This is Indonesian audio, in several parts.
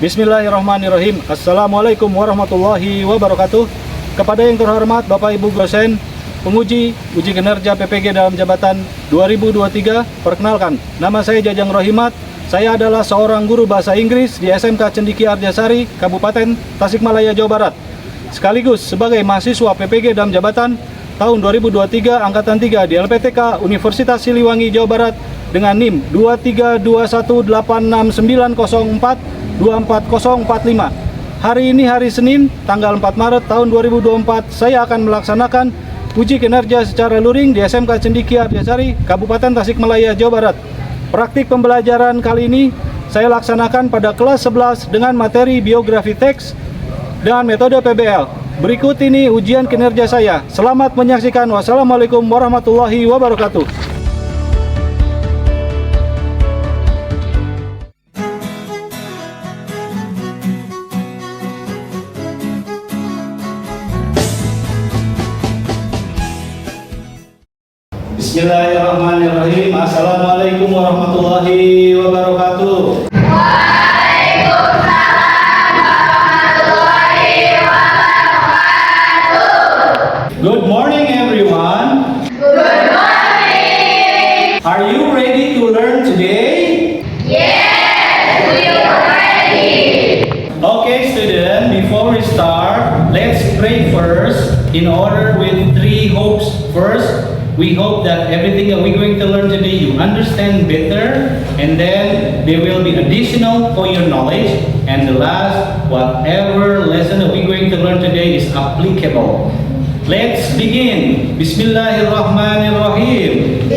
Bismillahirrahmanirrahim. Assalamualaikum warahmatullahi wabarakatuh. Kepada yang terhormat Bapak Ibu dosen, penguji uji kinerja PPG dalam jabatan 2023, perkenalkan, nama saya Jajang Rohimat. Saya adalah seorang guru bahasa Inggris di SMK Cendikia Arjasari, Kabupaten Tasikmalaya, Jawa Barat. Sekaligus sebagai mahasiswa PPG dalam jabatan tahun 2023 angkatan 3 di LPTK Universitas Siliwangi, Jawa Barat dengan NIM 232186904244045. Hari ini hari Senin tanggal 4 Maret tahun 2024 saya akan melaksanakan uji kinerja secara luring di SMK Cendikia Arjasari, Kabupaten Tasikmalaya, Jawa Barat. Praktik pembelajaran kali ini saya laksanakan pada kelas 11 dengan materi biografi teks dan metode PBL. Berikut ini ujian kinerja saya. Selamat menyaksikan. Wassalamualaikum warahmatullahi wabarakatuh. Bismillahirrahmanirrahim. Assalamualaikum warahmatullahi wabarakatuh. Good morning, everyone. Good morning. Are you ready to learn today? Yes, we are ready. Okay, student, before we start, let's pray first in order with three hopes. First, we hope that everything that we're going to learn today you understand better, and then there will be additional for your knowledge. And the last, whatever lesson that we're going to learn today is applicable. Let's begin. Bismillahirrahmanirrahim.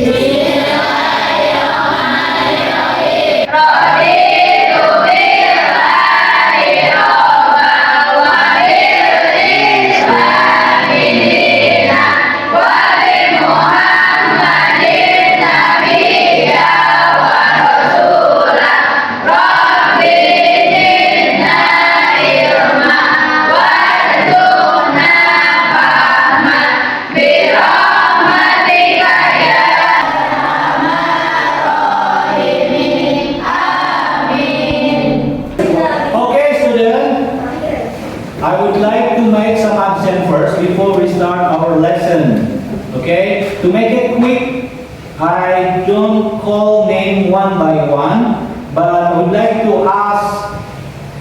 I would like to make some absent first before we start our lesson. Okay? To make it quick, I don't call name one by one, but I would like to ask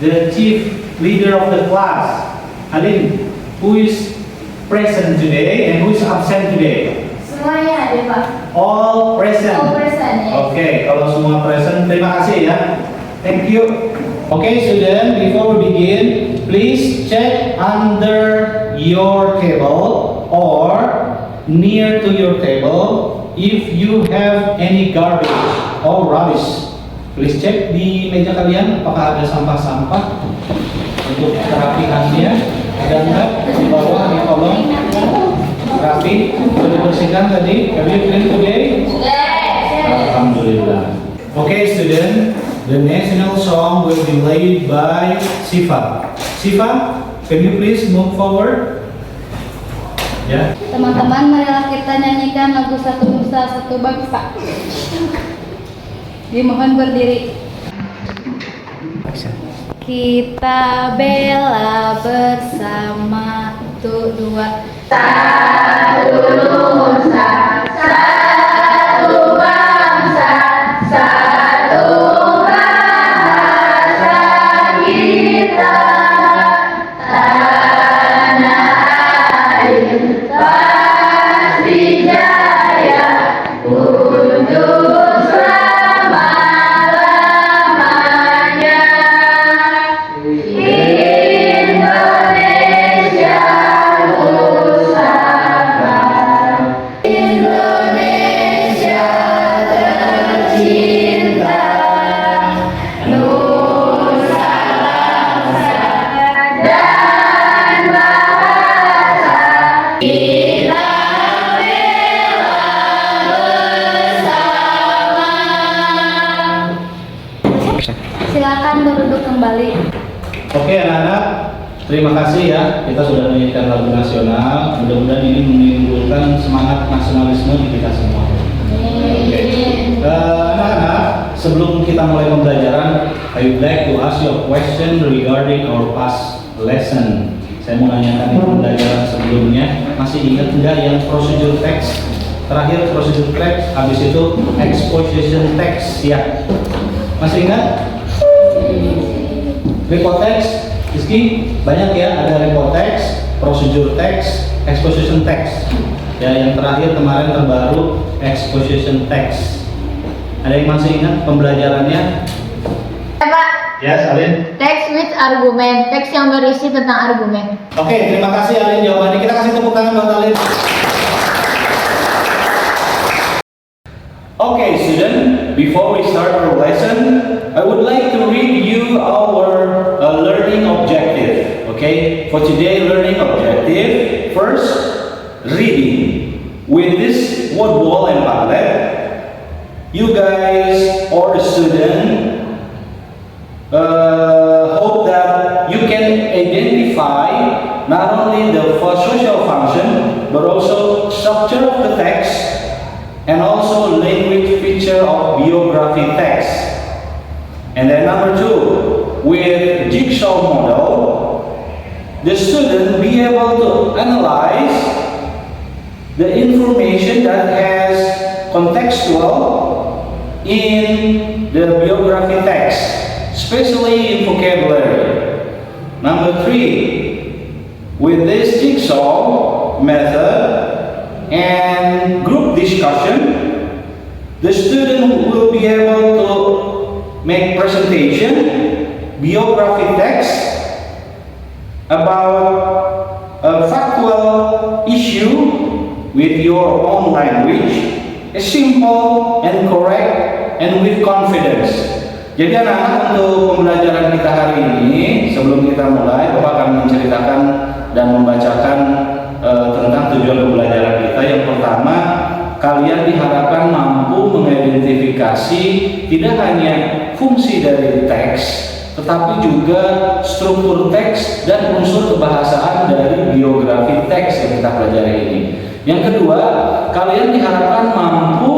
the chief leader of the class, Alin, who is present today and who is absent today? Semuanya ada, Pak. All present. All present, ya. Okay, kalau semua present, terima kasih ya. Thank you. Okay, student, before we begin, please check under your table or near to your table if you have any garbage or rubbish. Please check di meja kalian apakah ada sampah-sampah untuk kerapihannya. Ada enggak di bawah di kolong? Rapi, sudah dibersihkan tadi? Have you clean today? Yes. Alhamdulillah. Okay, student. The national song will be led by Sifa. Sifa, can you please move forward? Ya. Teman-teman, marilah kita nyanyikan lagu Satu Nusa Satu Bangsa. Dimohon berdiri. Kita bela bersama. 1, 2. Satu Nusa, satu bangsa, satu bahasa kita, tanah air pasti jaya untuk selama-lamanya. Indonesia Pusaka, Indonesia tercinta, nusa bangsa dan bahasa kita bela bersama. Silakan duduk kembali. Oke anak-anak, terima kasih ya. Kita sudah menyanyikan lagu nasional. Mudah-mudahan ini menimbulkan semangat nasionalisme di kita semua. Oke. Anak-anak, sebelum kita mulai pembelajaran, I would like to ask you a question regarding our past lesson. Saya mau nanyakan di pembelajaran sebelumnya, masih ingat nggak yang procedure text? Terakhir procedure text, habis itu exposition text, ya. Masih ingat? Report text, Rizky, banyak ya, ada report text, procedure text, exposition text. Ya, yang terakhir kemarin terbaru exposition text. Ada yang masih ingat pembelajarannya? Pak, Ya, Alin. teks with argumen, teks yang berisi tentang argumen. Oke, terima kasih Alin jawabannya. Kita kasih tepuk tangan buat Alin. Okay, student, before we start our lesson, I would like to read you our learning objective. Okay, for today learning objective, first, reading. With this word wall and Padlet, you guys or the student hope that you can identify not only the social function but also structure of the text and also language feature of biography text. And then number two, with jigsaw model, the student be able to analyze the information that has contextual in the biography text, especially in vocabulary. Number three, with this jigsaw method and group discussion, the student will be able to make presentation, biography text about a factual issue with your own language, simple and correct and with confidence. Jadi anak-anak, untuk pembelajaran kita hari ini, sebelum kita mulai, Bapak akan menceritakan dan membacakan tentang tujuan pembelajaran kita. Yang pertama, kalian diharapkan mampu mengidentifikasi tidak hanya fungsi dari teks, tetapi juga struktur teks dan unsur kebahasaan dari biografi teks yang kita pelajari ini. Yang kedua, kalian diharapkan mampu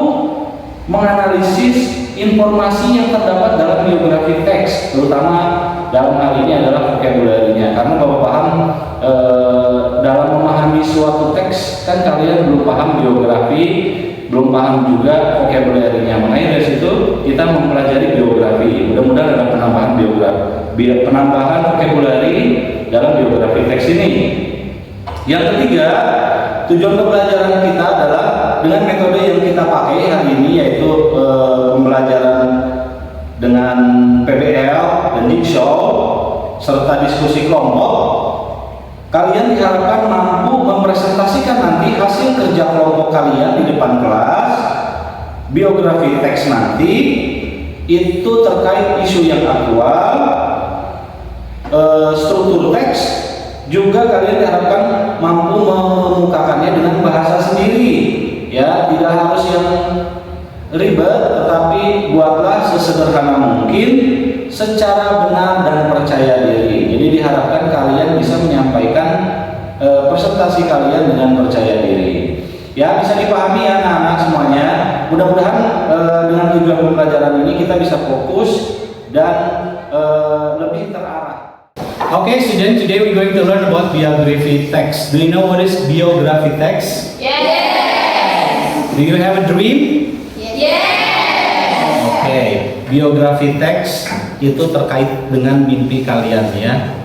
menganalisis informasi yang terdapat dalam biografi teks, terutama dalam hal ini adalah vocabulary-nya. Karena Bapak paham dalam memahami suatu teks kan kalian belum paham biografi, belum paham juga vocabulary-nya. Makanya dari situ kita mempelajari biografi. Mudah-mudahan ada penambahan vocabulary dalam biografi teks ini. Yang ketiga, tujuan pembelajaran kita adalah dengan metode yang kita pakai hari ini, yaitu pembelajaran dengan PBL dan jigsaw serta diskusi kelompok. Kalian diharapkan mampu mempresentasikan nanti hasil kerja kelompok kalian di depan kelas. Biografi teks nanti itu terkait isu yang aktual, struktur teks. Juga kalian diharapkan mampu mengemukakannya dengan bahasa sendiri, ya, tidak harus yang ribet, tetapi buatlah sesederhana mungkin secara benar dan percaya diri. Jadi diharapkan kalian bisa menyampaikan presentasi kalian dengan percaya diri. Ya, bisa dipahami ya anak-anak semuanya. Mudah-mudahan dengan tujuan pembelajaran ini kita bisa fokus dan lebih terarah. Okay, student, today we're going to learn about biography text. Do you know what is biography text? Yes. Do you have a dream? Yes. Okay, biography text itu terkait dengan mimpi kalian ya.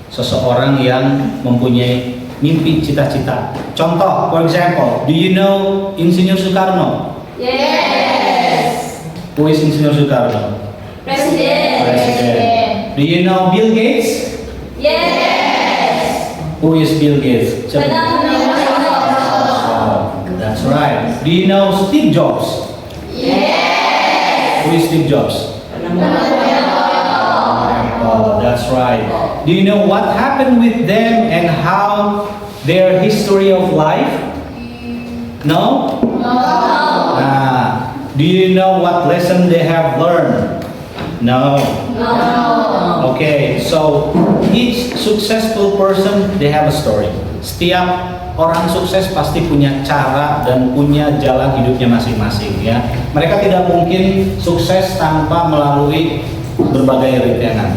Seseorang yang mempunyai mimpi cita-cita. Contoh, for example, do you know Insinyur Soekarno? Yes. Who is Insinyur Soekarno? Presiden. Do you know Bill Gates? Yes. Who is Bill Gates? Oh, that's right. Do you know Steve Jobs? Yes. Who is Steve Jobs? Oh, that's right. Do you know what happened with them and how their history of life? No? Do you know what lesson they have learned? No. Okay, so each successful person they have a story. Setiap orang sukses pasti punya cara dan punya jalan hidupnya masing-masing ya. Mereka tidak mungkin sukses tanpa melalui berbagai rintangan.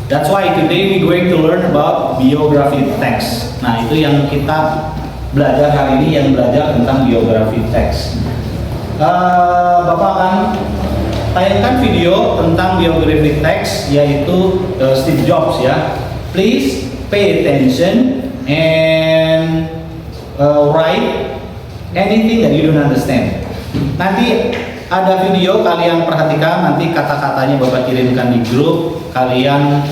That's why today we're going to learn about biography text. Nah, itu yang kita belajar kali ini, yang belajar tentang biography text. Bapak akan tayangkan video tentang biography text, yaitu Steve Jobs ya. Please pay attention and write anything that you don't understand. Nanti ada video, kalian perhatikan, nanti kata-katanya Bapak kirimkan di grup. Kalian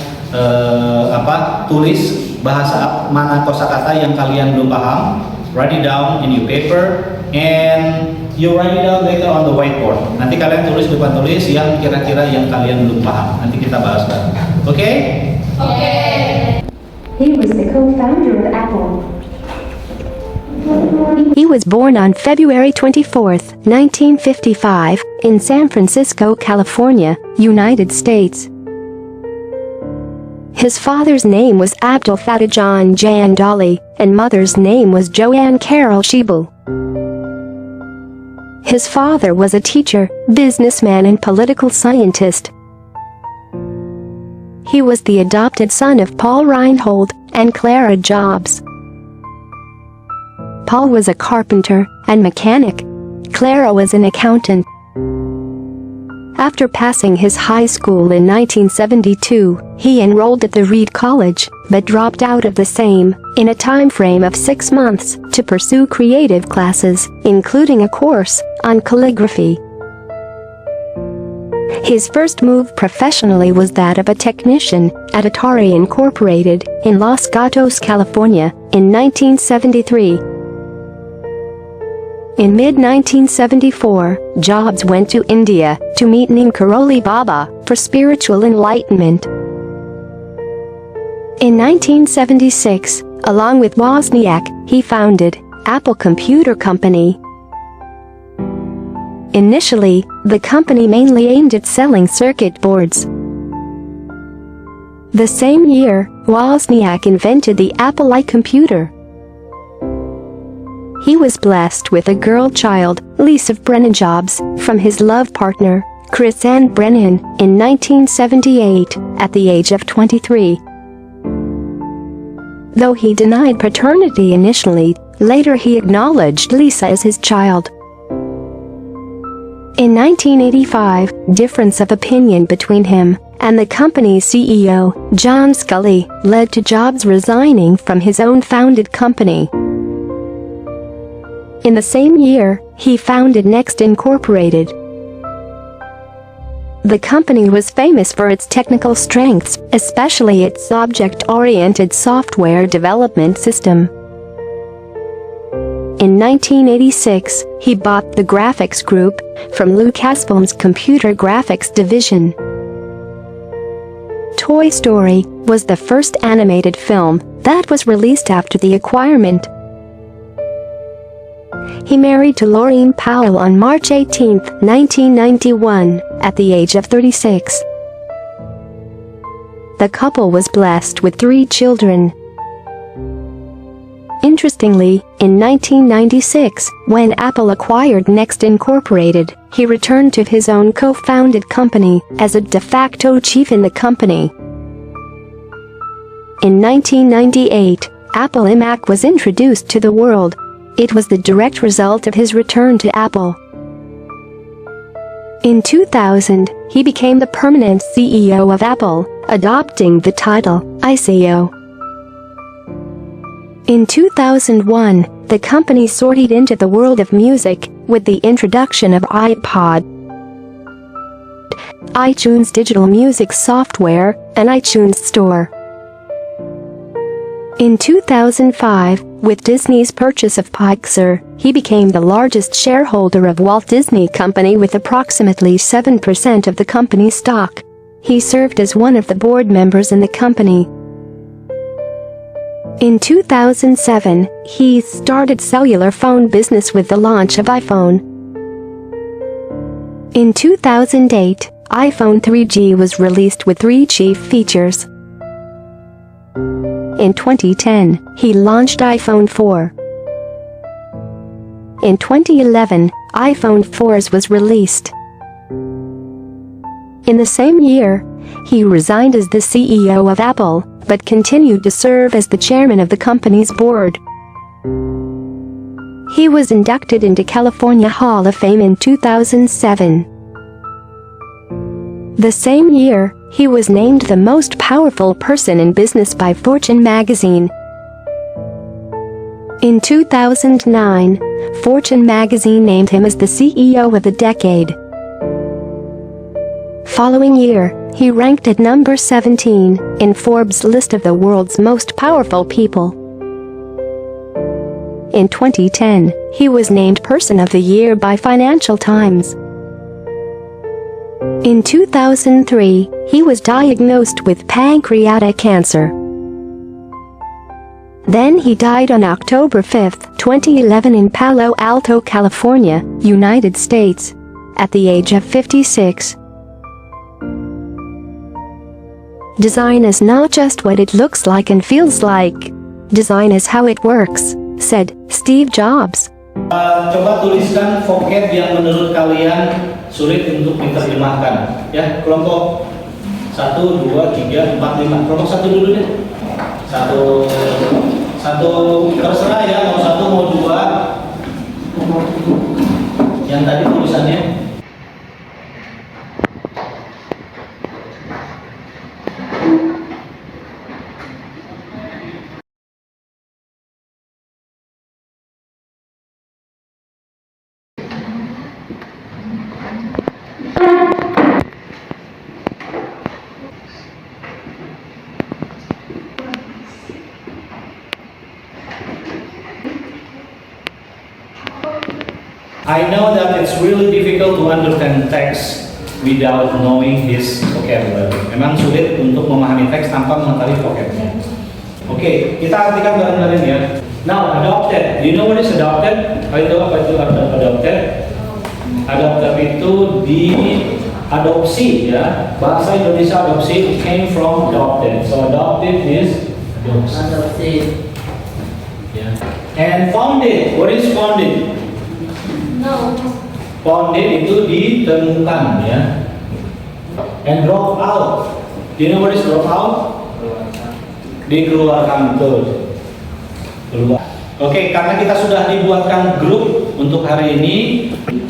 tulis bahasa mana kosakata yang kalian belum paham. Write it down in your paper and you write it down later on the whiteboard. Nanti kalian tulis depan tulis yang kira-kira yang kalian belum paham. Nanti kita bahas bareng. Oke? Oke. He was the co-founder of Apple. He was born on February 24, 1955, in San Francisco, California, United States. His father's name was Abdul Fattah John Jandali, and mother's name was Joanne Carol Shebel. His father was a teacher, businessman and political scientist. He was the adopted son of Paul Reinhold and Clara Jobs. Paul was a carpenter and mechanic. Clara was an accountant. After passing his high school in 1972, he enrolled at the Reed College, but dropped out of the same, in a time frame of 6 months, to pursue creative classes, including a course on calligraphy. His first move professionally was that of a technician at Atari Incorporated in Los Gatos, California, in 1973. In mid-1974, Jobs went to India to meet Neem Karoli Baba for spiritual enlightenment. In 1976, along with Wozniak, he founded Apple Computer Company. Initially, the company mainly aimed at selling circuit boards. The same year, Wozniak invented the Apple I computer. He was blessed with a girl child, Lisa Brennan Jobs, from his love partner, Chris Ann Brennan, in 1978, at the age of 23. Though he denied paternity initially, later he acknowledged Lisa as his child. In 1985, difference of opinion between him and the company's CEO, John Sculley, led to Jobs resigning from his own founded company. In the same year, he founded Next Incorporated. The company was famous for its technical strengths, especially its object-oriented software development system. In 1986, he bought the graphics group from Lucasfilm's computer graphics division. Toy Story was the first animated film that was released after the acquirement. He married to Laureen Powell on March 18, 1991, at the age of 36. The couple was blessed with 3 children. Interestingly, in 1996, when Apple acquired Next Incorporated, he returned to his own co-founded company as a de facto chief in the company. In 1998, Apple iMac was introduced to the world. It was the direct result of his return to Apple. In 2000, he became the permanent CEO of Apple, adopting the title ICO. In 2001, the company soared into the world of music with the introduction of iPod, iTunes digital music software, and iTunes Store. In 2005, with Disney's purchase of Pixar, he became the largest shareholder of Walt Disney Company with approximately 7% of the company's stock. He served as one of the board members in the company. In 2007, he started cellular phone business with the launch of iPhone. In 2008, iPhone 3G was released with 3 chief features. In 2010, he launched iPhone 4. In 2011, iPhone 4s was released. In the same year, he resigned as the CEO of Apple, but continued to serve as the chairman of the company's board. He was inducted into California Hall of Fame in 2007. The same year, he was named the most powerful person in business by Fortune magazine. In 2009, Fortune magazine named him as the CEO of the decade. Following year, he ranked at number 17 in Forbes' list of the world's most powerful people. In 2010, he was named Person of the Year by Financial Times. In 2003, he was diagnosed with pancreatic cancer. Then he died on October 5, 2011 in Palo Alto, California, United States, at the age of 56. Design is not just what it looks like and feels like. Design is how it works, said Steve Jobs. Coba tuliskan vocab yang menurut kalian sulit untuk diterjemahkan. Ya, kelompok 1, 2, 3, 4, 5. Kelompok 1 dulu deh. Satu terserah ya, mau 1 mau 2. Yang tadi tulisannya. I know that it's really difficult to understand text without knowing his vocabulary. Memang sulit untuk memahami teks tanpa mengetahui vocabnya. Oke, kita artikan bareng-bareng ya. Now, adopted. Do you know what is adopted? Kalian tahu apa itu adopted? Adopted itu diadopsi ya. Bahasa Indonesia adopsi came from adopted. So adopted is adopsi. Yeah. And founded. What is founded? No. Founded itu ditemukan ya. And drop out. Do you know what is drop out? Dikeluarkan, betul. Keluar. Oke, karena kita sudah dibuatkan grup untuk hari ini,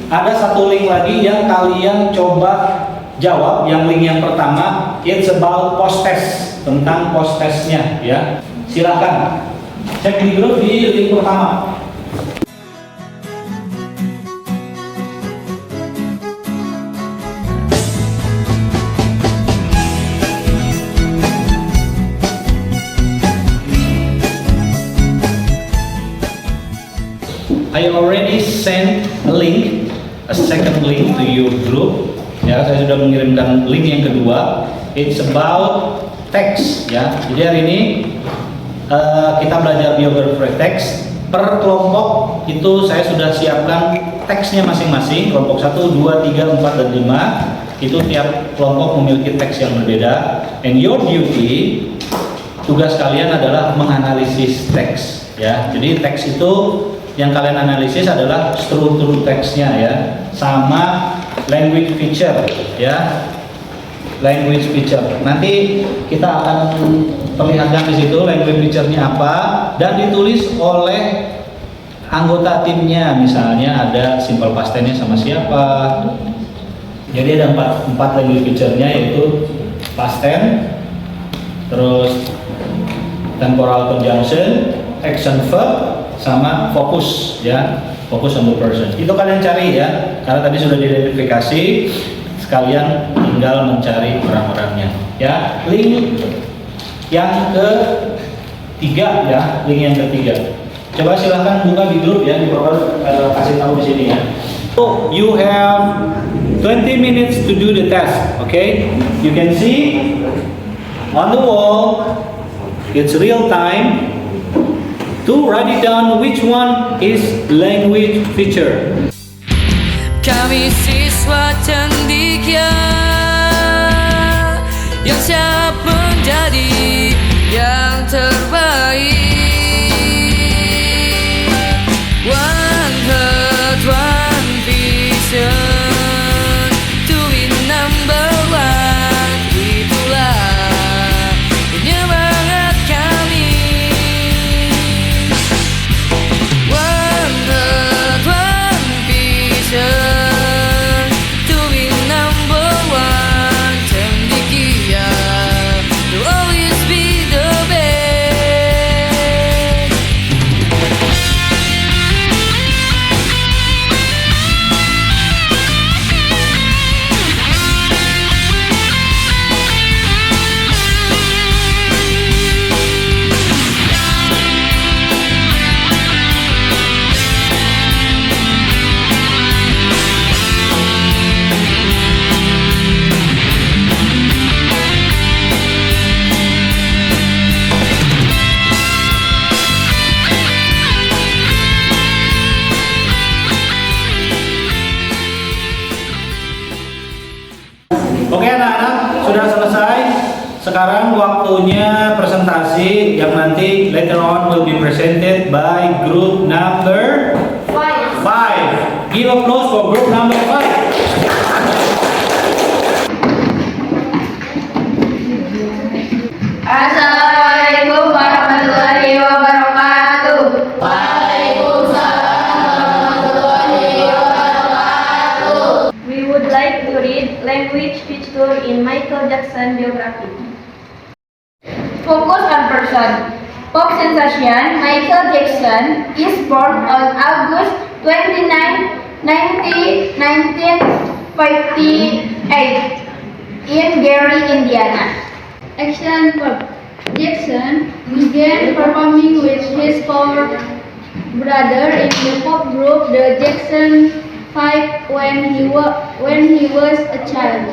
ada satu link lagi yang kalian coba jawab. Yang link yang pertama, it's about post test, tentang post testnya ya. Silahkan cek di grup di link pertama. I already sent a link, a second link to your group. Ya, saya sudah mengirimkan link yang kedua. It's about text. Ya, jadi hari ini kita belajar biography text. Per kelompok itu saya sudah siapkan teksnya masing-masing. Kelompok 1, 2, 3, 4, dan 5. Itu tiap kelompok memiliki teks yang berbeda. And your duty, tugas kalian adalah menganalisis teks. Ya, jadi teks itu yang kalian analisis adalah struktur teksnya ya, sama language feature ya, language feature. Nanti kita akan perlihatkan di situ language feature-nya apa dan ditulis oleh anggota timnya. Misalnya ada simple past tense-nya sama siapa. Jadi ada empat language feature-nya, yaitu past tense, terus temporal conjunction, action verb, sama fokus ya, fokus on the person. Itu kalian cari ya, karena tadi sudah diidentifikasi, sekalian tinggal mencari orang-orangnya ya. Link yang ketiga ya, link yang ketiga. Coba silahkan buka di grup ya, di bawah kasih tahu di sini ya. So you have 20 minutes to do the test, okay? You can see on the wall, it's real time. To write it down which one is language feature. Kami siswa cendekia yang siap menjadi yang terbaik. One heart, one beat. sekarang waktunya presentasi yang nanti later on will be presented by group number 5. Give applause for group number 5. Assalamualaikum warahmatullahi wabarakatuh. We would like to read language picture in Michael Jackson biography. Focus on person. Pop sensation Michael Jackson is born on August 29, 1958 in Gary, Indiana. Action verb. Jackson began performing with his four brothers in the pop group the Jackson 5 when he was a child.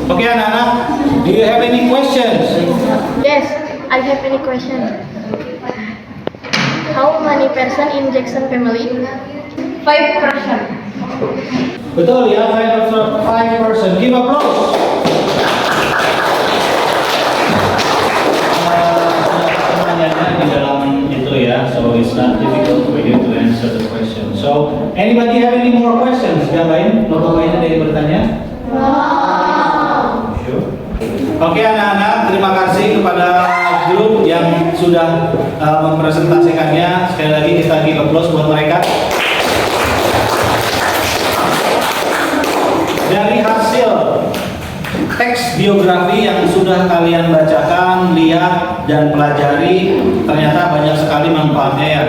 Okay, anak-anak, do you have any questions? Yes, I have any question. How many person in Jackson family? 5 person. Betul ya, 5 person. Give applause. Pertanyaannya di dalam itu ya, so it's not difficult for you to answer the question. So, anybody have any more questions? Yang lain? Kelompok lain ada yang bertanya? Sure. Oke anak-anak, terima kasih kepada grup yang sudah mempresentasikannya. Sekali lagi kita give applause buat mereka. Dari hasil teks biografi yang sudah kalian bacakan, lihat, dan pelajari, ternyata banyak sekali manfaatnya ya.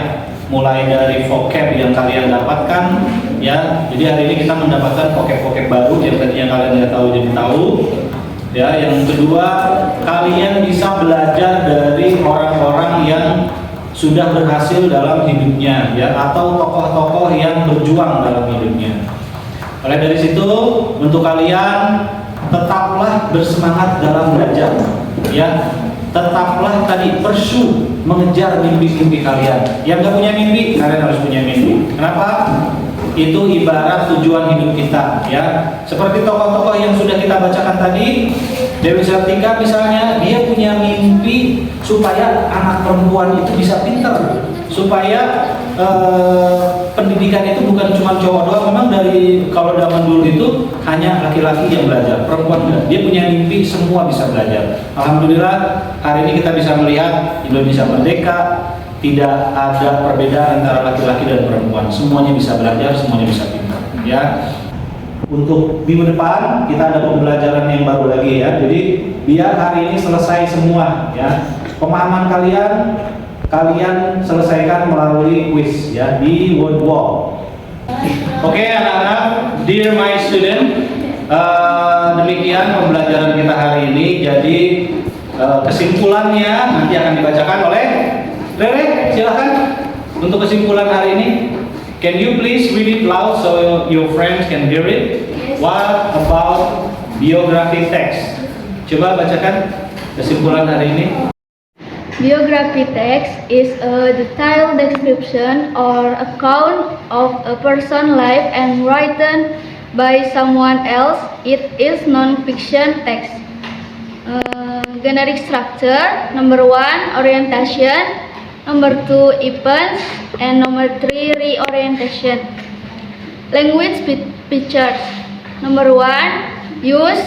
Mulai dari vocab yang kalian dapatkan ya. Jadi hari ini kita mendapatkan vocab-vocab baru yang tadinya kalian tidak tahu jadi tahu. Ya, yang kedua, kalian bisa belajar dari orang-orang yang sudah berhasil dalam hidupnya ya, atau tokoh-tokoh yang berjuang dalam hidupnya. Oleh dari situ, untuk kalian tetaplah bersemangat dalam belajar, ya. Tetaplah tadi pursue, mengejar mimpi-mimpi kalian. Yang nggak punya mimpi, kalian harus punya mimpi. Kenapa? Itu ibarat tujuan hidup kita, ya. Seperti tokoh-tokoh yang sudah kita bacakan tadi, Dewi Sartika misalnya, dia punya mimpi supaya anak perempuan itu bisa pintar, supaya pendidikan itu bukan cuma cowok doang. Memang dari kalau zaman dulu itu hanya laki-laki yang belajar, perempuan enggak. Dia punya mimpi, semua bisa belajar. Alhamdulillah hari ini kita bisa melihat Indonesia merdeka, tidak ada perbedaan antara laki-laki dan perempuan. Semuanya bisa belajar, semuanya bisa pintar. Ya. Untuk minggu depan kita ada pembelajaran yang baru lagi ya. Jadi biar hari ini selesai semua ya. Pemahaman kalian selesaikan melalui quiz ya di word wall. Oke anak-anak, dear my student, demikian pembelajaran kita hari ini. Jadi kesimpulannya nanti akan dibacakan oleh Rere. Silakan untuk kesimpulan hari ini. Can you please read it loud so your friends can hear it? What about biography text? Coba bacakan kesimpulan hari ini. Biography text is a detailed description or account of a person's life and written by someone else. It is non-fiction text. Generic structure, number 1, orientation, number 2, events, and number 3, reorientation. Language features, number 1, use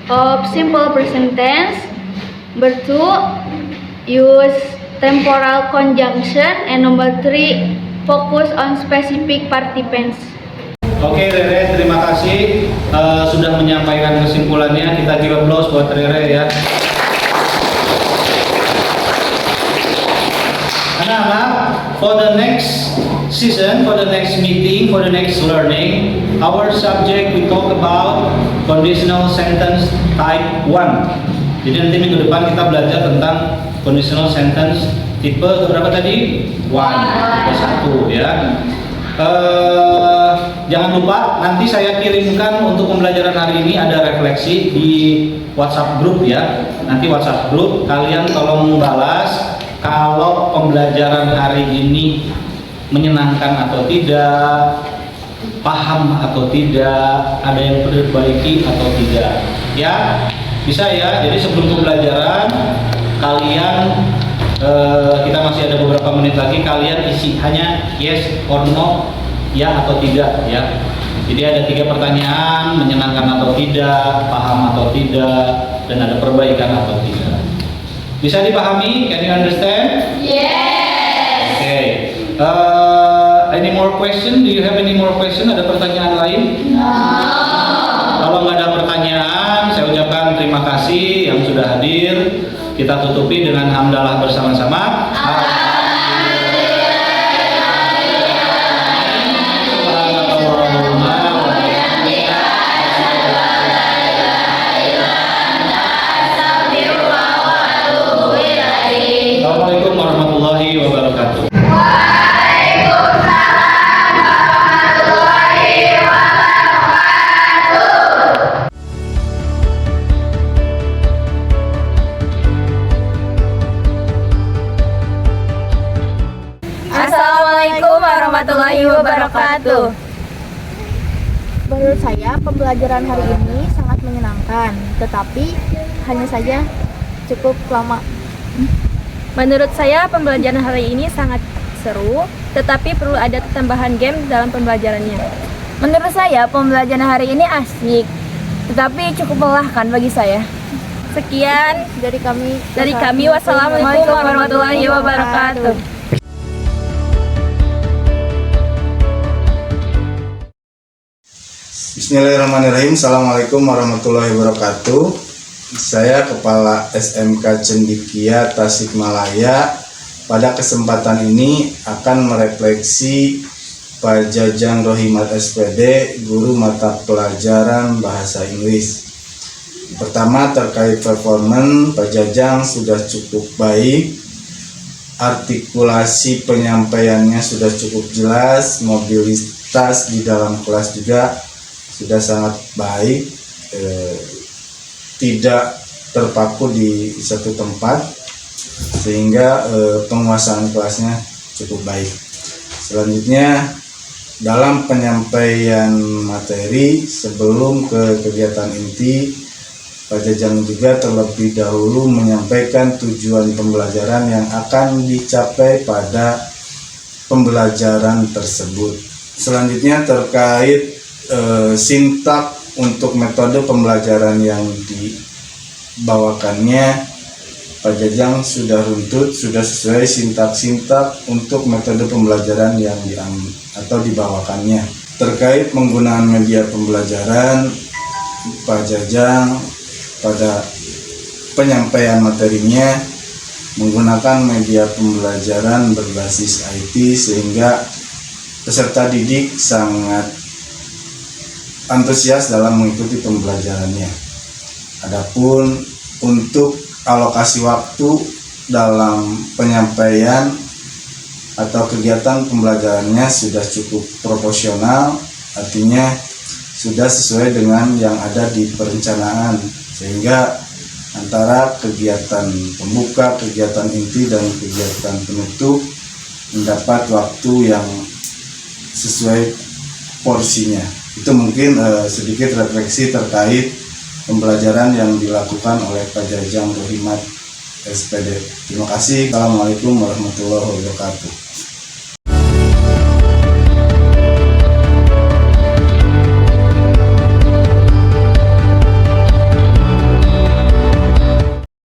of simple present tense, number 2, use temporal conjunction, and number 3, focus on specific participants. Oke Rere, terima kasih sudah menyampaikan kesimpulannya. Kita give applause buat Rere ya. Anak-anak, for the next season, for the next meeting, for the next learning, our subject we talk about conditional sentence type 1. Jadi nanti minggu depan kita belajar tentang conditional sentence tipe berapa tadi? 1, tipe 1 ya. Jangan lupa nanti saya kirimkan untuk pembelajaran hari ini ada refleksi di WhatsApp group ya. Nanti WhatsApp group kalian tolong balas kalau pembelajaran hari ini menyenangkan atau tidak, paham atau tidak, ada yang perlu diperbaiki atau tidak ya. Bisa ya, jadi sebelum pembelajaran kalian kita masih ada beberapa menit lagi, kalian isi hanya yes or no, ya atau tidak ya. Jadi ada 3 pertanyaan, menyenangkan atau tidak, paham atau tidak, dan ada perbaikan atau tidak. Bisa dipahami? Can you understand? Yes. Okay. Any more question? Do you have any more question? Ada pertanyaan lain? No. Kalau nggak ada pertanyaan, saya ucapkan terima kasih yang sudah hadir. Kita tutupi dengan hamdalah bersama-sama. Assalamualaikum warahmatullahi wabarakatuh. Assalamualaikum warahmatullahi wabarakatuh. Menurut saya, pembelajaran hari ini sangat menyenangkan, tetapi hanya saja cukup lama. Menurut saya pembelajaran hari ini sangat seru, tetapi perlu ada tambahan game dalam pembelajarannya. Menurut saya pembelajaran hari ini asik, tetapi cukup melelahkan bagi saya. Sekian Dari kami, wassalamualaikum warahmatullahi wabarakatuh. Bismillahirrahmanirrahim. Assalamualaikum warahmatullahi wabarakatuh. Saya Kepala SMK Cendikia Tasikmalaya. Pada kesempatan ini akan merefleksi Pak Jajang Rohimat SPD, guru mata pelajaran bahasa Inggris. Pertama, terkait performan, Pak Jajang sudah cukup baik. Artikulasi penyampaiannya sudah cukup jelas, mobilitas di dalam kelas juga sudah sangat baik, tidak terpaku di satu tempat, sehingga penguasaan kelasnya cukup baik. Selanjutnya, dalam penyampaian materi sebelum ke kegiatan inti, Pak Jajang juga terlebih dahulu menyampaikan tujuan pembelajaran yang akan dicapai pada pembelajaran tersebut. Selanjutnya terkait sintak untuk metode pembelajaran yang dibawakannya, Pak Jajang sudah runtut, sudah sesuai sintak-sintak untuk metode pembelajaran yang dibawakannya. Terkait penggunaan media pembelajaran, Pak Jajang pada penyampaian materinya menggunakan media pembelajaran berbasis IT, sehingga peserta didik sangat antusias dalam mengikuti pembelajarannya. Adapun untuk alokasi waktu dalam penyampaian atau kegiatan pembelajarannya sudah cukup proporsional, artinya sudah sesuai dengan yang ada di perencanaan, sehingga antara kegiatan pembuka, kegiatan inti, dan kegiatan penutup mendapat waktu yang sesuai porsinya. Itu mungkin sedikit refleksi terkait pembelajaran yang dilakukan oleh Pak Jajang Rohimat SPD. Terima kasih. Assalamualaikum warahmatullahi wabarakatuh.